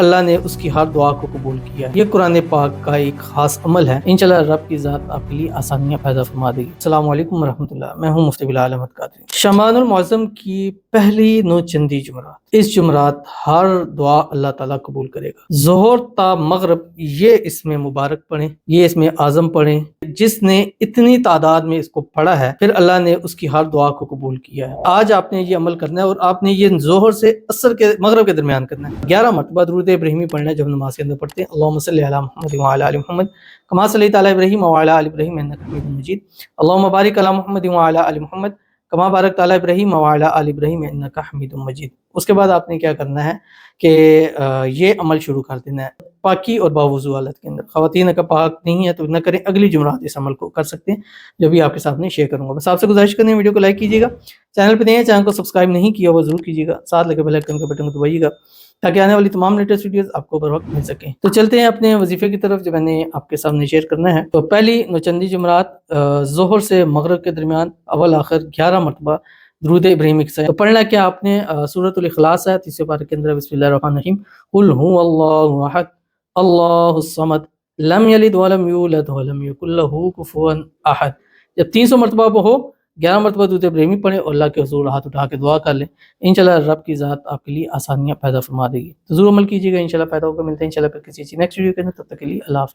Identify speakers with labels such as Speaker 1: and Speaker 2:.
Speaker 1: اللہ نے اس کی ہر دعا کو قبول کیا ہے۔ یہ قرآن پاک کا ایک خاص عمل ہے، انشاءاللہ رب کی ذات آپ کے لیے آسانیاں پیدا فرما دے گی۔ السلام علیکم ورحمۃ اللہ، میں ہوں مفتی بلال احمد قادری۔ شعبان المعظم کی پہلی 9 چندی جمعرات، اس جمعرات ہر دعا اللہ تعالیٰ قبول کرے گا۔ ظہر تا مغرب یہ اس میں مبارک پڑھیں، یہ اس میں اعظم پڑھیں۔ جس نے اتنی تعداد میں اس کو پڑھا ہے پھر اللہ نے اس کی ہر دعا کو قبول کیا ہے۔ آج آپ نے یہ عمل کرنا ہے اور آپ نے یہ ظہر سے عصر کے مغرب کے درمیان کرنا ہے۔ 11 مرتبہ درود ابراہیمی پڑھنا ہے جب ہم نماز کے اندر پڑھتے ہیں۔ اللہم صلی علی محمد وعلی آل محمد کما صلیت علی ابراہیم وعلی آل ابراہیم انک حمید مجید۔ اللہم بارک علی محمد وعلی آل محمد کما بارکت علی ابراہیم وعلی آل ابراہیم انک حمید مجید۔ اس کے بعد آپ نے کیا کرنا ہے کہ یہ عمل شروع کر دینا ہے پاکی اور باوضو حالت کے اندر۔ خواتین اگر پاک نہیں ہے تو نہ کریں، اگلی جمعرات اس عمل کو کر سکتے ہیں جو بھی آپ کے ساتھ شیئر کروں گا۔ بس آپ سے گزارش کریں ویڈیو کو لائک کیجیے گا، چینل پہ نئے ہیں چینل کو سبسکرائب نہیں کیا وہ ضرور کیجیے گا، ساتھ لگے بیل آئیکن کے بٹن کو دبائیے گا تاکہ آنے والی تمام لیٹسٹ ویڈیوز آپ کو بر وقت مل سکیں۔ تو چلتے ہیں اپنے وظیفے کی طرف جو میں نے آپ کے سامنے شیئر کرنا ہے۔ تو پہلی نوچندی جمعرات ظہر سے مغرب کے درمیان اول آخر 11 مرتبہ درود ابراہیمی کے ساتھ تو پڑھنا کیا آپ نے سورۃ الاخلاص ہے 30 پارے کے اندر۔ بسم اللہ الرحمن الرحیم، قل هو اللہ احد اللہ الصمد لم یلد ولم یولد ولم یکن لہ کفوا احد۔ جب 300 مرتبہ ہو 11 مرتبہ درود ابراہیمی پڑھیں اور اللہ کے حضور ہاتھ اٹھا کے دعا کر لیں، انشاءاللہ رب کی ذات آپ کے لیے آسانیاں پیدا فرما دے گی۔ تو ضرور عمل کیجیے گا، انشاءاللہ پیدا ہوگا۔ ملتے ہیں انشاءاللہ پھر کسی نیکسٹ ویڈیو کے اندر، تب تک کے لیے اللہ حافظ۔